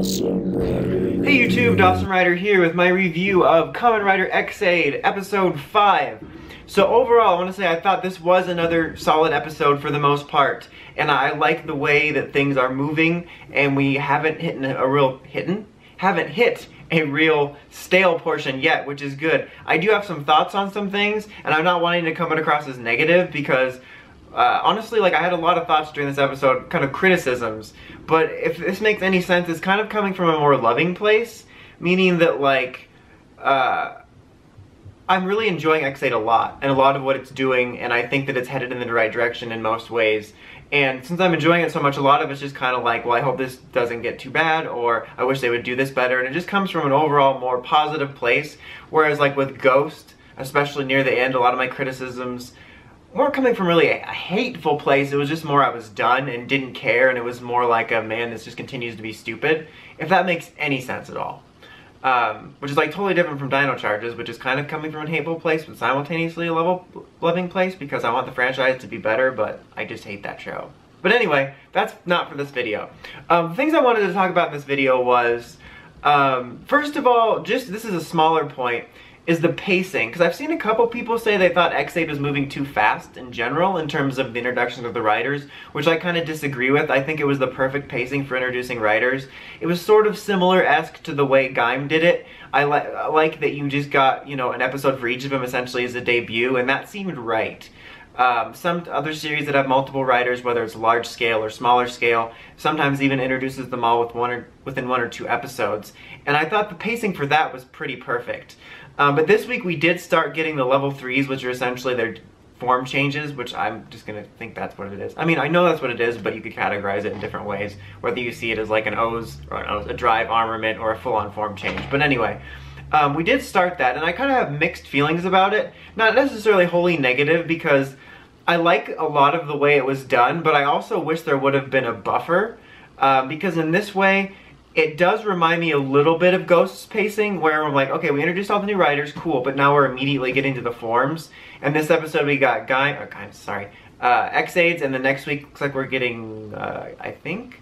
Hey YouTube, Dawson Rider here with my review of Kamen Rider Ex-Aid, episode 5. So overall, I want to say I thought this was another solid episode for the most part, and I like the way that things are moving, and we haven't hit a real stale portion yet, which is good. I do have some thoughts on some things, and I'm not wanting to come across as negative because honestly, like, I had a lot of thoughts during this episode, kind of criticisms, but if this makes any sense, it's kind of coming from a more loving place, meaning that, like, I'm really enjoying Ex-Aid a lot, and a lot of what it's doing, and I think that it's headed in the right direction in most ways. And since I'm enjoying it so much, a lot of it's just kind of like, well, I hope this doesn't get too bad, or I wish they would do this better, and it just comes from an overall more positive place, whereas like with Ghost, especially near the end, a lot of my criticisms weren't coming from really a hateful place. It was just more I was done and didn't care, and it was more like a man this just continues to be stupid, if that makes any sense at all. Which is like totally different from Dino Charges, which is kind of coming from a hateful place, but simultaneously a loving place, because I want the franchise to be better, but I just hate that show. But anyway, that's not for this video. Things I wanted to talk about in this video was, first of all, this is a smaller point, is the pacing, because I've seen a couple people say they thought Ex-Aid was moving too fast in general in terms of the introduction of the writers, which I kind of disagree with. I think it was the perfect pacing for introducing writers. It was sort of similar-esque to the way Genm did it. I like that you just got, you know, an episode for each of them essentially as a debut, and that seemed right. Some other series that have multiple writers, whether it's large scale or smaller scale, sometimes even introduces them all with within one or two episodes. And I thought the pacing for that was pretty perfect. But this week we did start getting the level 3s, which are essentially their form changes, which I'm just gonna think that's what it is. I mean, I know that's what it is, but you could categorize it in different ways, whether you see it as like a drive armament or a full-on form change. But anyway, we did start that, and I kind of have mixed feelings about it. Not necessarily wholly negative, because I like a lot of the way it was done, but I also wish there would have been a buffer, because in this way, it does remind me a little bit of Ghost's pacing, where I'm like, okay, we introduced all the new writers, cool, but now we're immediately getting to the forms. And this episode we got Ex-Aids, and the next week looks like we're getting, I think,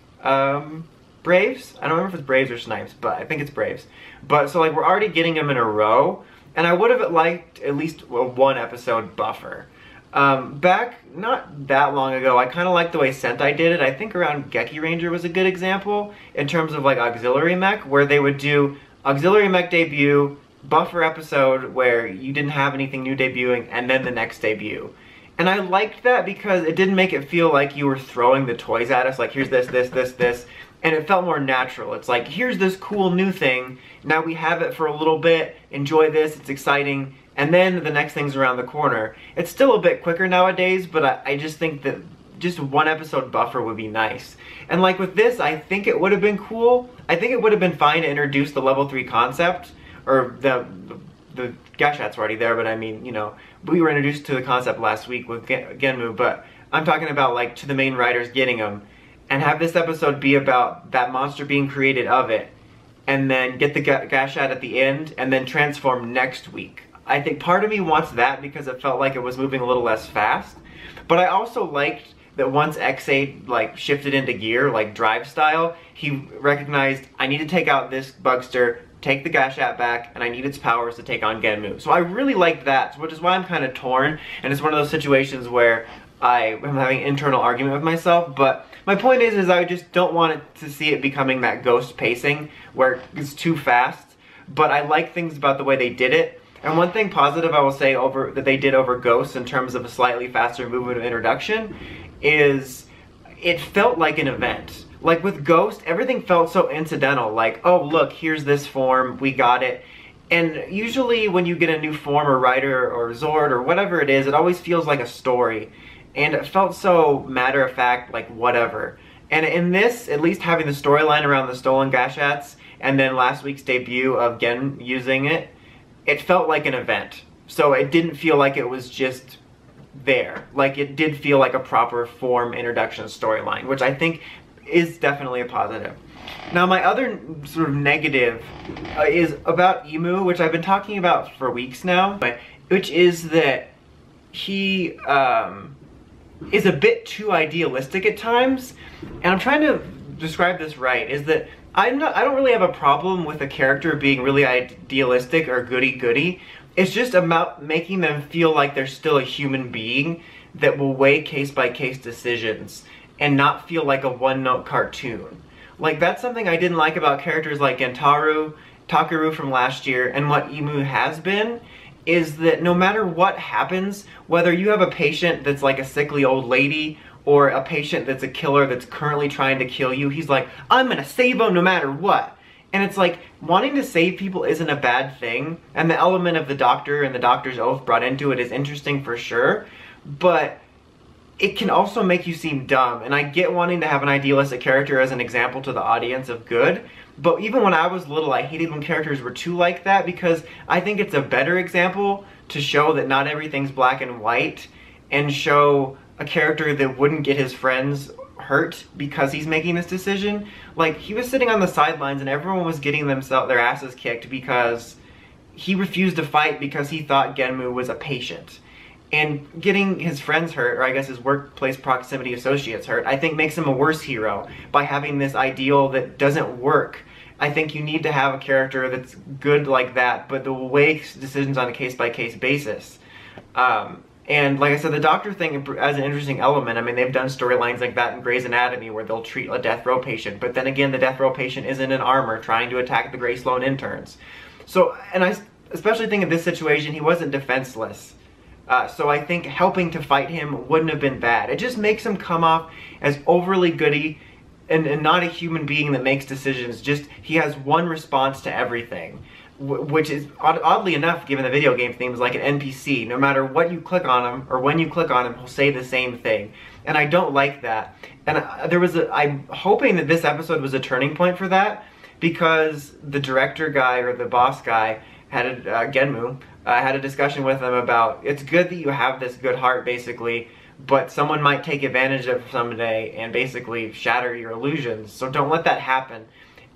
Braves? I don't remember if it's Braves or Snipes, but I think it's Braves. But, so like, we're already getting them in a row, and I would have liked at least a one episode buffer. Back not that long ago, I kind of liked the way Sentai did it. I think around Geki Ranger was a good example in terms of like auxiliary mech, where they would do auxiliary mech debut, buffer episode where you didn't have anything new debuting, and then the next debut. And I liked that because it didn't make it feel like you were throwing the toys at us, like here's this, and it felt more natural. It's like, here's this cool new thing, now we have it for a little bit, enjoy this, it's exciting, and then the next thing's around the corner. It's still a bit quicker nowadays, but I just think that just one episode buffer would be nice. And like with this, I think it would have been cool. I think it would have been fine to introduce the level 3 concept, or the Gashat's already there, but I mean, you know, we were introduced to the concept last week with Genmu, but I'm talking about like to the main writers getting them, and have this episode be about that monster being created of it, and then get the Gashat at the end, and then transform next week. I think part of me wants that because it felt like it was moving a little less fast, but I also liked that once Ex-Aid like shifted into gear, like drive style, he recognized, I need to take out this bugster, take the Gashat back, and I need its powers to take on Genmu. So I really liked that, which is why I'm kind of torn, and it's one of those situations where I am having an internal argument with myself, but my point is I just don't want it to see it becoming that Ghost pacing where it's too fast, but I like things about the way they did it. And one thing positive I will say that they did over Ghost in terms of a slightly faster movement of introduction is it felt like an event. Like with Ghost, everything felt so incidental, like, oh look, here's this form, we got it. And usually when you get a new form or rider or Zord or whatever it is, it always feels like a story. And it felt so matter-of-fact, like whatever. And in this, at least having the storyline around the stolen Gashats, and then last week's debut of Genm using it, it felt like an event. So it didn't feel like it was just there. Like it did feel like a proper form introduction storyline, which I think is definitely a positive. Now my other sort of negative is about Emu, which I've been talking about for weeks now, which is that he is a bit too idealistic at times. And I'm trying to describe this right, is that I don't really have a problem with a character being really idealistic or goody-goody. It's just about making them feel like they're still a human being that will weigh case-by-case decisions and not feel like a one-note cartoon. Like, that's something I didn't like about characters like Gentaro, Takeru from last year, and what Imu has been, is that no matter what happens, whether you have a patient that's like a sickly old lady or a patient that's a killer that's currently trying to kill you, he's like, I'm gonna save him no matter what. And it's like, wanting to save people isn't a bad thing, and the element of the doctor and the doctor's oath brought into it is interesting for sure, but it can also make you seem dumb. And I get wanting to have an idealistic character as an example to the audience of good, but even when I was little, I hated when characters were too like that, because I think it's a better example to show that not everything's black and white, and show a character that wouldn't get his friends hurt because he's making this decision. Like, he was sitting on the sidelines and everyone was getting their asses kicked because he refused to fight because he thought Genmu was a patient. And getting his friends hurt, or I guess his workplace proximity associates hurt, I think makes him a worse hero by having this ideal that doesn't work. I think you need to have a character that's good like that, but that will weigh decisions on a case-by-case basis. And like I said, the doctor thing as an interesting element. I mean, they've done storylines like that in Grey's Anatomy where they'll treat a death row patient, but then again, the death row patient isn't in armor trying to attack the Grey Sloan interns. So, and I especially think in this situation, he wasn't defenseless. So I think helping to fight him wouldn't have been bad. It just makes him come off as overly goody and not a human being that makes decisions. Just, he has one response to everything, which is, oddly enough, given the video game themes, like an NPC. No matter what you click on him, or when you click on him, he'll say the same thing. And I don't like that. And I'm hoping that this episode was a turning point for that, because the director guy, or the boss guy, Genmu, had a discussion with him about, it's good that you have this good heart, basically, but someone might take advantage of it someday and basically shatter your illusions, so don't let that happen.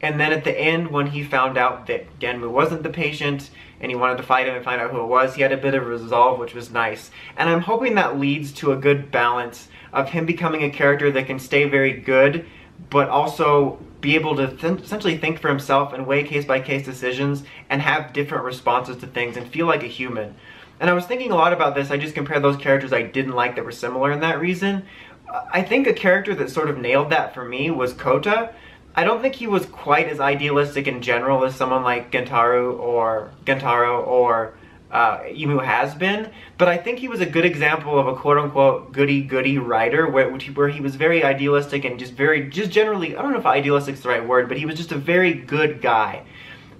And then at the end, when he found out that Genmu wasn't the patient, and he wanted to fight him and find out who it was, he had a bit of resolve, which was nice. And I'm hoping that leads to a good balance of him becoming a character that can stay very good, but also be able to essentially think for himself and weigh case-by-case decisions and have different responses to things and feel like a human. And I was thinking a lot about this. I just compared those characters I didn't like that were similar in that reason. I think a character that sort of nailed that for me was Kota. I don't think he was quite as idealistic in general as someone like Gentaro or Imu has been, but I think he was a good example of a quote-unquote goody-goody writer where he was very idealistic and just generally, I don't know if idealistic is the right word, but he was just a very good guy.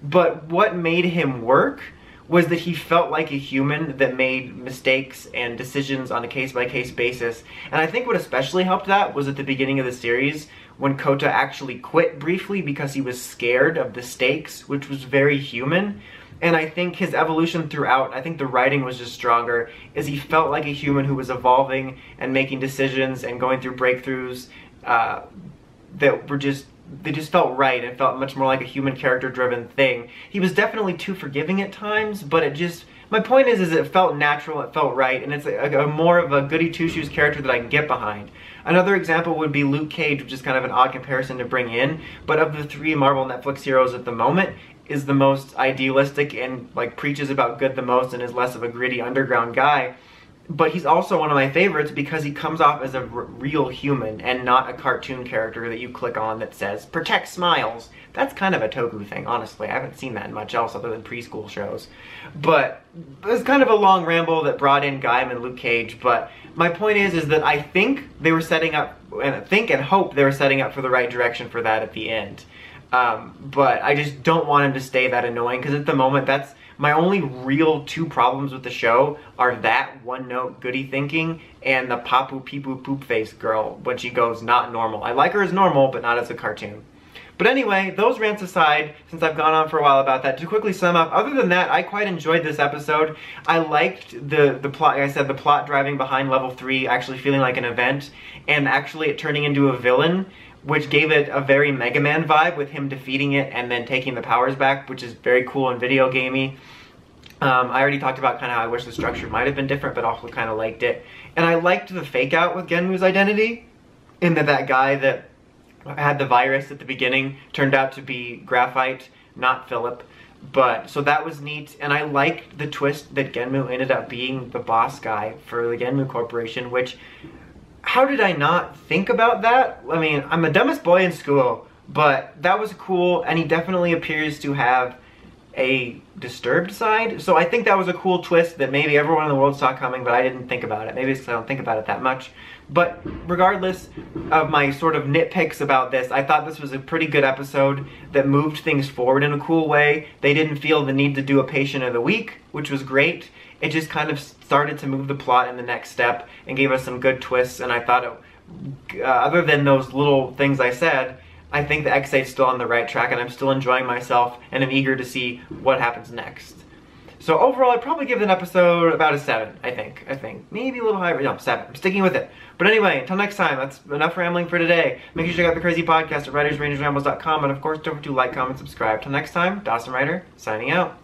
But what made him work was that he felt like a human that made mistakes and decisions on a case-by-case basis. And I think what especially helped that was at the beginning of the series, when Kota actually quit briefly because he was scared of the stakes, which was very human. And I think his evolution throughout, I think the writing was just stronger, is he felt like a human who was evolving and making decisions and going through breakthroughs that were just, they just felt right and felt much more like a human character-driven thing. He was definitely too forgiving at times, but it just, my point is it felt natural, it felt right, and it's a more of a goody-two-shoes character that I can get behind. Another example would be Luke Cage, which is kind of an odd comparison to bring in, but of the three Marvel Netflix heroes at the moment, is the most idealistic and like preaches about good the most and is less of a gritty underground guy. But he's also one of my favorites because he comes off as a real human and not a cartoon character that you click on that says, protect smiles. That's kind of a Toku thing, honestly. I haven't seen that in much else other than preschool shows. But it was kind of a long ramble that brought in Gaim and Luke Cage. But my point is that I think they were setting up, and think and hope they were setting up for the right direction for that at the end. But I just don't want him to stay that annoying, because at the moment, that's my only real two problems with the show are that one-note goody thinking and the papu peepoo poop face girl when she goes not normal. I like her as normal, but not as a cartoon. But anyway, those rants aside, since I've gone on for a while about that, to quickly sum up, other than that, I quite enjoyed this episode. I liked the plot, like I said, the plot driving behind level 3 actually feeling like an event, and actually it turning into a villain, which gave it a very Mega Man vibe with him defeating it and then taking the powers back, which is very cool and video gamey. I already talked about kind of how I wish the structure might have been different, but also kind of liked it. And I liked the fake out with Genmu's identity, in that guy that had the virus at the beginning, turned out to be Graphite, not Philip. But, so that was neat, and I liked the twist that Genmu ended up being the boss guy for the Genmu Corporation, which, how did I not think about that? I mean, I'm the dumbest boy in school, but that was cool, and he definitely appears to have a disturbed side. So I think that was a cool twist that maybe everyone in the world saw coming, but I didn't think about it. Maybe it's because I don't think about it that much. But regardless of my sort of nitpicks about this, I thought this was a pretty good episode that moved things forward in a cool way. They didn't feel the need to do a patient of the week, which was great. It just kind of started to move the plot in the next step and gave us some good twists, and I thought, other than those little things I said, I think the Ex-Aid's still on the right track, and I'm still enjoying myself, and I'm eager to see what happens next. So overall, I'd probably give an episode about a 7, I think. Maybe a little higher, but no, 7. I'm sticking with it. But anyway, until next time, that's enough rambling for today. Make sure you check out the Crazy Podcast at writersrangersrambles.com, and of course, don't forget to like, comment, subscribe. Till next time, Dawson Rider, signing out.